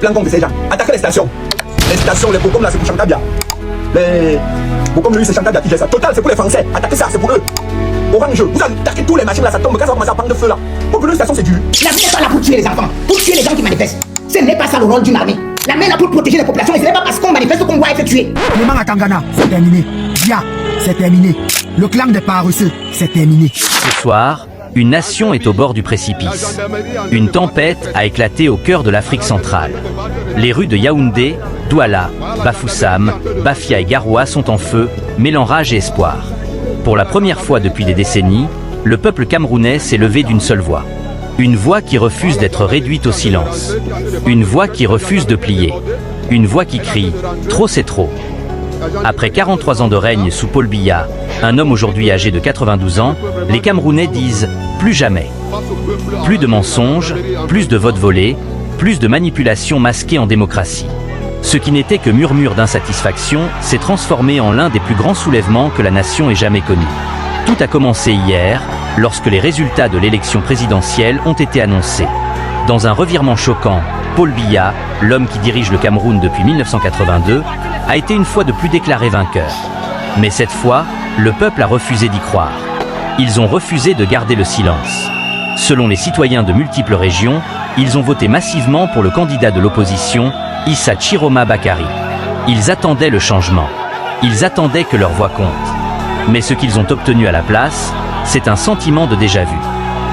plan contre ces gens. Attaquez les stations. Les stations, les Bocom là, c'est pour Chantabia. Les Bocom, lui, c'est Chantabia qui gère ça. Total, c'est pour les Français. Attaquez ça, c'est pour eux. Orange, vous attaquez tous les machines là, ça tombe. Quand ça va commencer à prendre de feu là. Pour une station, c'est dur. L'armée n'est pas là pour tuer les enfants, pour tuer les gens qui manifestent. Ce n'est pas ça le rôle d'une armée. L'armée est là pour protéger les populations et ce n'est pas parce qu'on manifeste qu'on doit être tué. Clément à Tangana, c'est terminé. Dia, c'est terminé. Le clan des paresseux, c'est terminé. Ce soir, une nation est au bord du précipice. Une tempête a éclaté au cœur de l'Afrique centrale. Les rues de Yaoundé, Douala, Bafoussam, Bafia et Garoua sont en feu, mêlant rage et espoir. Pour la première fois depuis des décennies, le peuple camerounais s'est levé d'une seule voix. Une voix qui refuse d'être réduite au silence. Une voix qui refuse de plier. Une voix qui crie « Trop c'est trop ». Après 43 ans de règne sous Paul Biya, un homme aujourd'hui âgé de 92 ans, les Camerounais disent « plus jamais ». Plus de mensonges, plus de votes volés, plus de manipulations masquées en démocratie. Ce qui n'était que murmure d'insatisfaction s'est transformé en l'un des plus grands soulèvements que la nation ait jamais connu. Tout a commencé hier, lorsque les résultats de l'élection présidentielle ont été annoncés. Dans un revirement choquant, Paul Biya, l'homme qui dirige le Cameroun depuis 1982, a été une fois de plus déclaré vainqueur. Mais cette fois, le peuple a refusé d'y croire. Ils ont refusé de garder le silence. Selon les citoyens de multiples régions, ils ont voté massivement pour le candidat de l'opposition, Issa Chiroma Bakary. Ils attendaient le changement. Ils attendaient que leur voix compte. Mais ce qu'ils ont obtenu à la place, c'est un sentiment de déjà-vu.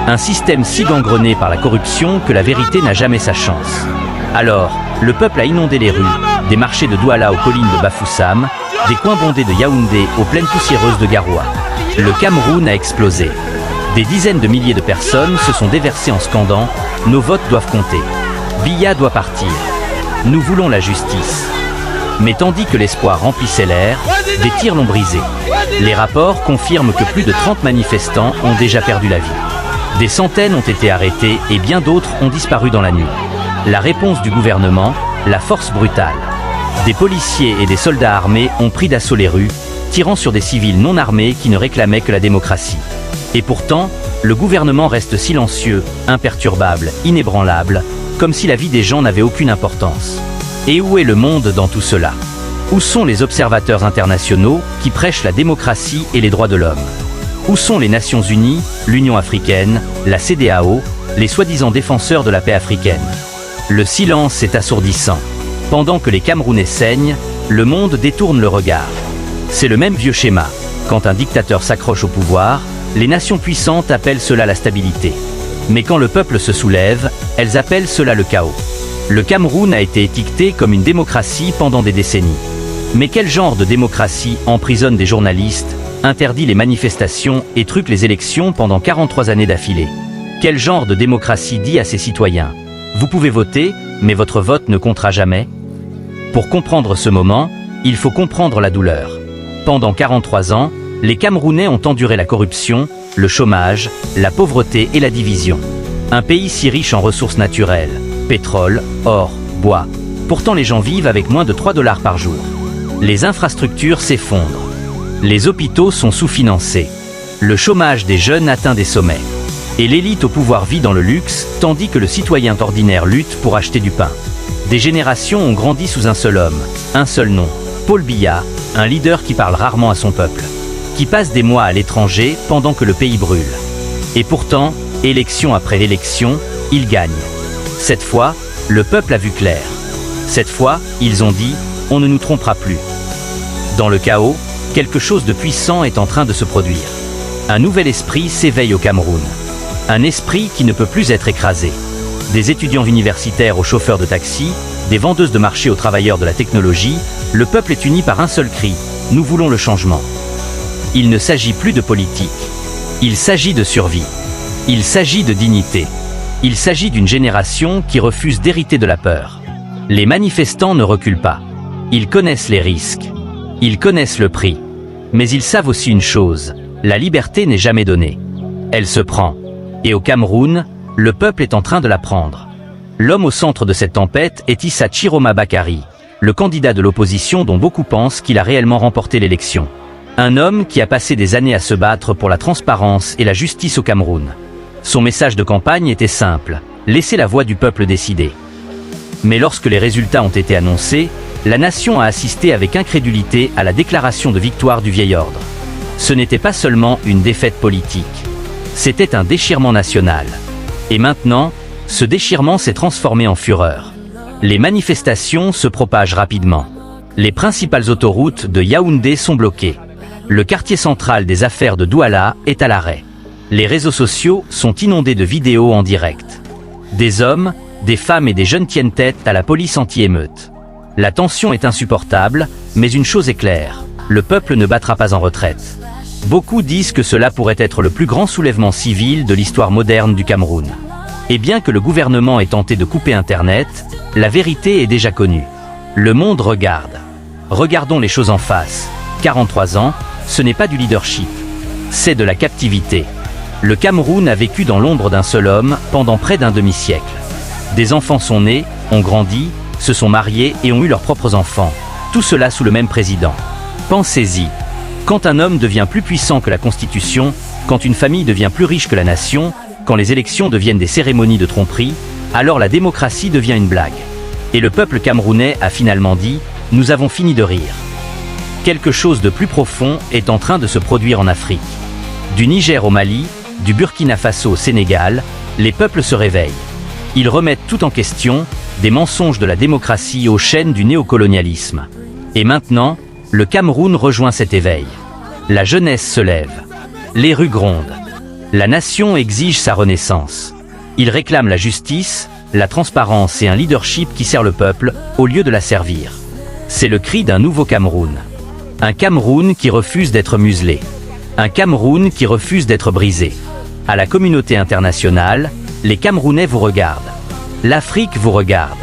Un système si gangrené par la corruption que la vérité n'a jamais sa chance. Alors, le peuple a inondé les rues, des marchés de Douala aux collines de Bafoussam, des coins bondés de Yaoundé aux plaines poussiéreuses de Garoua. Le Cameroun a explosé. Des dizaines de milliers de personnes se sont déversées en scandant « Nos votes doivent compter. Biya doit partir. Nous voulons la justice ». Mais tandis que l'espoir remplissait l'air, des tirs l'ont brisé. Les rapports confirment que plus de 30 manifestants ont déjà perdu la vie. Des centaines ont été arrêtés et bien d'autres ont disparu dans la nuit. La réponse du gouvernement, la force brutale. Des policiers et des soldats armés ont pris d'assaut les rues, tirant sur des civils non armés qui ne réclamaient que la démocratie. Et pourtant, le gouvernement reste silencieux, imperturbable, inébranlable, comme si la vie des gens n'avait aucune importance. Et où est le monde dans tout cela? Où sont les observateurs internationaux qui prêchent la démocratie et les droits de l'homme? Où sont les Nations Unies, l'Union africaine, la CEDEAO, les soi-disant défenseurs de la paix africaine? Le silence est assourdissant. Pendant que les Camerounais saignent, le monde détourne le regard. C'est le même vieux schéma. Quand un dictateur s'accroche au pouvoir, les nations puissantes appellent cela la stabilité. Mais quand le peuple se soulève, elles appellent cela le chaos. Le Cameroun a été étiqueté comme une démocratie pendant des décennies. Mais quel genre de démocratie emprisonne des journalistes, interdit les manifestations et truque les élections pendant 43 années d'affilée? Quel genre de démocratie dit à ses citoyens « Vous pouvez voter, mais votre vote ne comptera jamais » Pour comprendre ce moment, il faut comprendre la douleur. Pendant 43 ans, les Camerounais ont enduré la corruption, le chômage, la pauvreté et la division. Un pays si riche en ressources naturelles, pétrole, or, bois. Pourtant les gens vivent avec moins de 3 $ par jour. Les infrastructures s'effondrent. Les hôpitaux sont sous-financés. Le chômage des jeunes atteint des sommets. Et l'élite au pouvoir vit dans le luxe, tandis que le citoyen ordinaire lutte pour acheter du pain. Des générations ont grandi sous un seul homme, un seul nom, Paul Biya, un leader qui parle rarement à son peuple, qui passe des mois à l'étranger pendant que le pays brûle. Et pourtant, élection après élection, il gagne. Cette fois, le peuple a vu clair. Cette fois, ils ont dit « on ne nous trompera plus ». Dans le chaos, quelque chose de puissant est en train de se produire. Un nouvel esprit s'éveille au Cameroun. Un esprit qui ne peut plus être écrasé. Des étudiants universitaires aux chauffeurs de taxi, des vendeuses de marché aux travailleurs de la technologie, le peuple est uni par un seul cri « Nous voulons le changement ». Il ne s'agit plus de politique. Il s'agit de survie. Il s'agit de dignité. Il s'agit d'une génération qui refuse d'hériter de la peur. Les manifestants ne reculent pas. Ils connaissent les risques. Ils connaissent le prix. Mais ils savent aussi une chose, la liberté n'est jamais donnée. Elle se prend. Et au Cameroun, le peuple est en train de la prendre. L'homme au centre de cette tempête est Issa Chiroma Bakary, le candidat de l'opposition dont beaucoup pensent qu'il a réellement remporté l'élection. Un homme qui a passé des années à se battre pour la transparence et la justice au Cameroun. Son message de campagne était simple, laissez la voix du peuple décider. Mais lorsque les résultats ont été annoncés, la nation a assisté avec incrédulité à la déclaration de victoire du vieil ordre. Ce n'était pas seulement une défaite politique, c'était un déchirement national. Et maintenant, ce déchirement s'est transformé en fureur. Les manifestations se propagent rapidement. Les principales autoroutes de Yaoundé sont bloquées. Le quartier central des affaires de Douala est à l'arrêt. Les réseaux sociaux sont inondés de vidéos en direct. Des hommes, des femmes et des jeunes tiennent tête à la police anti-émeute. La tension est insupportable, mais une chose est claire, le peuple ne battra pas en retraite. Beaucoup disent que cela pourrait être le plus grand soulèvement civil de l'histoire moderne du Cameroun. Et bien que le gouvernement ait tenté de couper Internet, la vérité est déjà connue. Le monde regarde. Regardons les choses en face. 43 ans, ce n'est pas du leadership, c'est de la captivité. Le Cameroun a vécu dans l'ombre d'un seul homme pendant près d'un demi-siècle. Des enfants sont nés, ont grandi, se sont mariés et ont eu leurs propres enfants. Tout cela sous le même président. Pensez-y. Quand un homme devient plus puissant que la Constitution, quand une famille devient plus riche que la nation, quand les élections deviennent des cérémonies de tromperie, alors la démocratie devient une blague. Et le peuple camerounais a finalement dit « Nous avons fini de rire ». Quelque chose de plus profond est en train de se produire en Afrique. Du Niger au Mali, du Burkina Faso au Sénégal, les peuples se réveillent. Ils remettent tout en question, des mensonges de la démocratie aux chaînes du néocolonialisme. Et maintenant, le Cameroun rejoint cet éveil. La jeunesse se lève. Les rues grondent. La nation exige sa renaissance. Il réclame la justice, la transparence et un leadership qui sert le peuple, au lieu de la servir. C'est le cri d'un nouveau Cameroun. Un Cameroun qui refuse d'être muselé. Un Cameroun qui refuse d'être brisé. À la communauté internationale, les Camerounais vous regardent. L'Afrique vous regarde.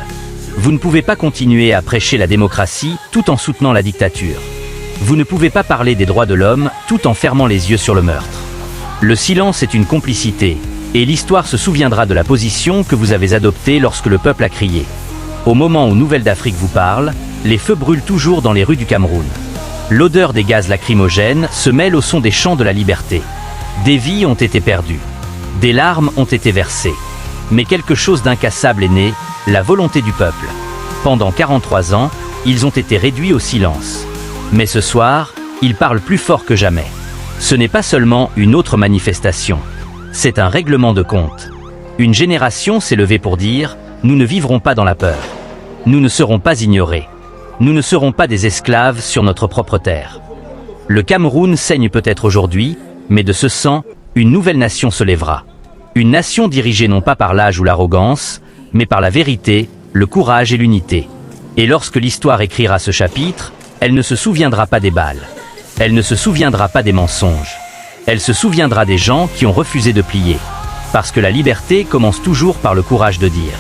Vous ne pouvez pas continuer à prêcher la démocratie tout en soutenant la dictature. Vous ne pouvez pas parler des droits de l'homme tout en fermant les yeux sur le meurtre. Le silence est une complicité, et l'histoire se souviendra de la position que vous avez adoptée lorsque le peuple a crié. Au moment où Nouvelle d'Afrique vous parle, les feux brûlent toujours dans les rues du Cameroun. L'odeur des gaz lacrymogènes se mêle au son des chants de la liberté. Des vies ont été perdues. Des larmes ont été versées. Mais quelque chose d'incassable est né, la volonté du peuple. Pendant 43 ans, ils ont été réduits au silence. Mais ce soir, ils parlent plus fort que jamais. Ce n'est pas seulement une autre manifestation. C'est un règlement de compte. Une génération s'est levée pour dire « Nous ne vivrons pas dans la peur. Nous ne serons pas ignorés. Nous ne serons pas des esclaves sur notre propre terre. » Le Cameroun saigne peut-être aujourd'hui, mais de ce sang, une nouvelle nation se lèvera. Une nation dirigée non pas par l'âge ou l'arrogance, mais par la vérité, le courage et l'unité. Et lorsque l'histoire écrira ce chapitre, elle ne se souviendra pas des balles. Elle ne se souviendra pas des mensonges. Elle se souviendra des gens qui ont refusé de plier. Parce que la liberté commence toujours par le courage de dire.